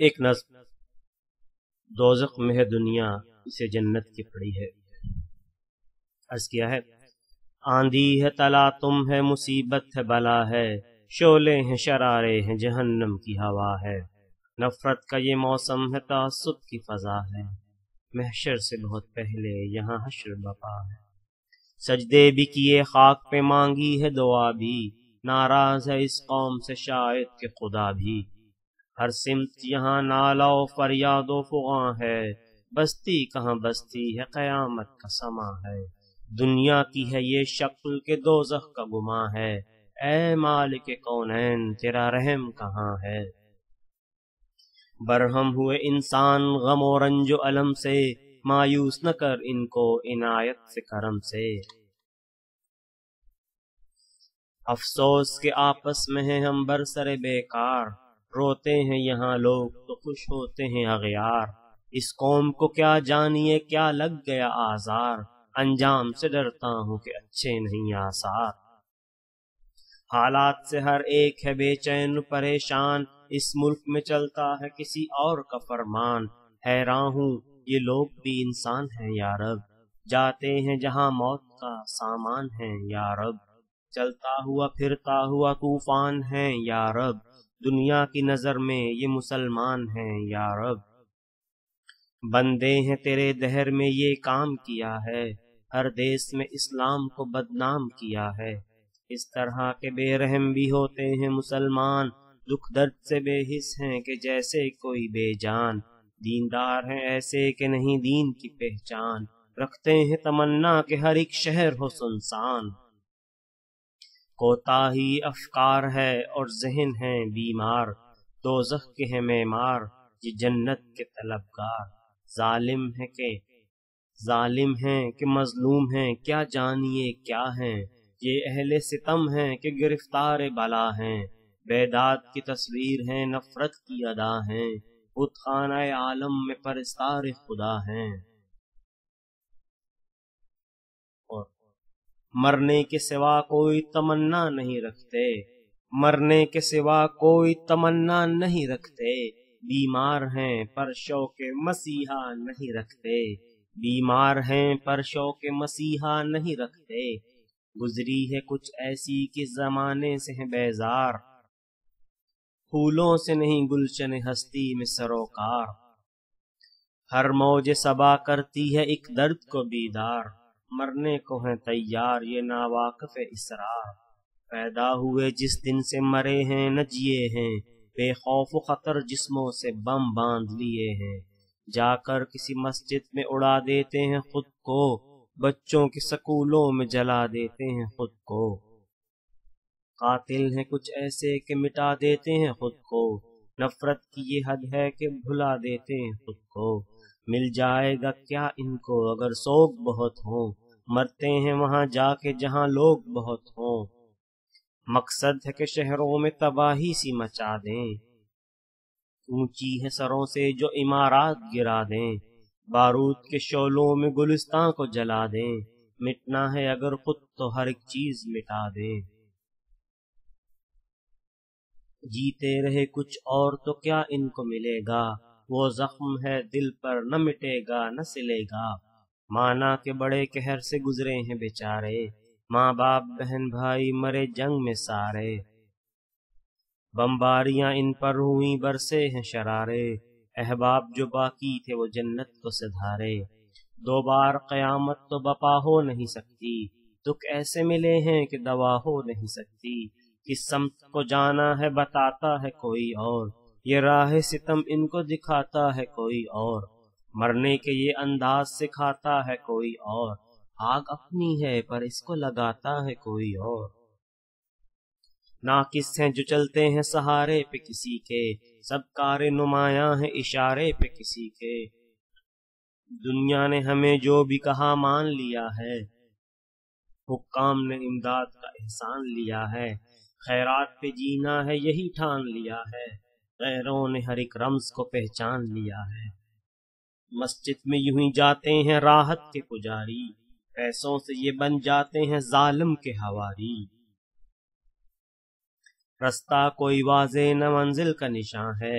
ایک نظم دوزخ میں ہے دنیا اسے جنت کی پڑی ہے۔ عرض کیا ہے آندھی ہے تلا تم ہے مصیبت ہے بلا ہے، شعلے ہیں شرارے ہیں جہنم کی ہوا ہے، نفرت کا یہ موسم ہے تعصب کی فضا ہے، محشر سے بہت پہلے یہاں حشر بپا ہے، سجدے بھی کیے خاک پہ مانگی ہے دعا بھی، ناراض ہے اس قوم سے شاید کہ خدا بھی، ہر سمت یہاں نالا و فریاد و فغاں ہے، بستی کہاں بستی ہے قیامت کا سما ہے، دنیا کی ہے یہ شکل کہ دوزخ کا گماں ہے، اے مالک کونین تیرا رحم کہاں ہے، برہم ہوئے انسان غم و رنج و الم سے، مایوس نہ کر ان کو عنایت سے کرم سے، افسوس کے آپس میں ہیں ہم برسر بیکار، روتے ہیں یہاں لوگ تو خوش ہوتے ہیں اغیار، اس قوم کو کیا جانیے کیا لگ گیا آزار، انجام سے ڈرتا ہوں کہ اچھے نہیں آثار، حالات سے ہر ایک ہے بے چین پریشان، اس ملک میں چلتا ہے کسی اور کا فرمان، حیران ہوں یہ لوگ بھی انسان ہیں یا رب، جاتے ہیں جہاں موت کا سامان ہے یا رب، چلتا ہوا پھرتا ہوا طوفان ہے یا رب، دنیا کی نظر میں یہ مسلمان ہیں یا رب، بندے ہیں تیرے دہر میں یہ کام کیا ہے، ہر دیس میں اسلام کو بدنام کیا ہے، اس طرح کے بے رحم بھی ہوتے ہیں مسلمان، دکھ درد سے بے حس ہیں کہ جیسے کوئی بے جان، دیندار ہیں ایسے کہ نہیں دین کی پہچان، رکھتے ہیں تمنا کہ ہر ایک شہر ہو سنسان، کوتاہی افکار ہے اور ذہن ہیں بیمار، دوزخ کے ہیں معمار یہ جنت کے طلبگار، ظالم ہیں کہ مظلوم ہیں کیا جانیے کیا ہیں، یہ اہل ستم ہیں کہ گرفتار بلا ہیں، بیداد کی تصویر ہیں نفرت کی ادا ہیں، بت خانہ عالم میں پرستار خدا ہیں، اور مرنے کے سوا کوئی تمنا نہیں رکھتے، مرنے کے سوا کوئی تمنا نہیں رکھتے، بیمار ہیں پر شوق مسیحا نہیں رکھتے، بیمار ہیں پر شوق مسیحا نہیں رکھتے، گزری ہے کچھ ایسی کہ زمانے سے ہیں بیزار، پھولوں سے نہیں گلشن ہستی میں سروکار، ہر موج صبا کرتی ہے ایک درد کو بیدار، مرنے کو ہیں تیار یہ ناواقف اسرار، پیدا ہوئے جس دن سے مرے ہیں نہ جیے ہیں، بے خوف و خطر جسموں سے بم باندھ لیے ہیں، جا کر کسی مسجد میں اڑا دیتے ہیں خود کو، بچوں کے سکولوں میں جلا دیتے ہیں خود کو، قاتل ہیں کچھ ایسے کہ مٹا دیتے ہیں خود کو، نفرت کی یہ حد ہے کہ بھلا دیتے ہیں خود کو، مل جائے گا کیا ان کو اگر سوگ بہت ہوں، مرتے ہیں وہاں جا کے جہاں لوگ بہت ہوں، مقصد ہے کہ شہروں میں تباہی سی مچا دیں، اونچی ہے سروں سے جو عمارات گرا دیں، بارود کے شعلوں میں گلستان کو جلا دیں، مٹنا ہے اگر خود تو ہر ایک چیز مٹا دیں، جیتے رہے کچھ اور تو کیا ان کو ملے گا، وہ زخم ہے دل پر نہ مٹے گا نہ سلے گا، مانا کہ بڑے قہر سے گزرے ہیں بیچارے، ماں باپ بہن بھائی مرے جنگ میں سارے، بمباریاں ان پر ہوئیں برسے ہیں شرارے، احباب جو باقی تھے وہ جنت کو سدھارے، دو بار قیامت تو بپا ہو نہیں سکتی، دکھ ایسے ملے ہیں کہ دوا ہو نہیں سکتی، کس سمت کو جانا ہے بتاتا ہے کوئی اور، یہ راہ ستم ان کو دکھاتا ہے کوئی اور، مرنے کے یہ انداز سکھاتا ہے کوئی اور، آگ اپنی ہے پر اس کو لگاتا ہے کوئی اور، ناقص ہیں جو چلتے ہیں سہارے پہ کسی کے، سب کار نمایاں ہیں اشارے پہ کسی کے، دنیا نے ہمیں جو بھی کہا مان لیا ہے، حکام نے امداد کا احسان لیا ہے، خیرات پہ جینا ہے یہی ٹھان لیا ہے، غیروں نے ہر ایک رمز کو پہچان لیا ہے، مسجد میں یوں ہی جاتے ہیں راحت کے پجاری، پیسوں سے یہ بن جاتے ہیں ظالم کے حواری، رستہ کوئی واضح نہ منزل کا نشاں ہے،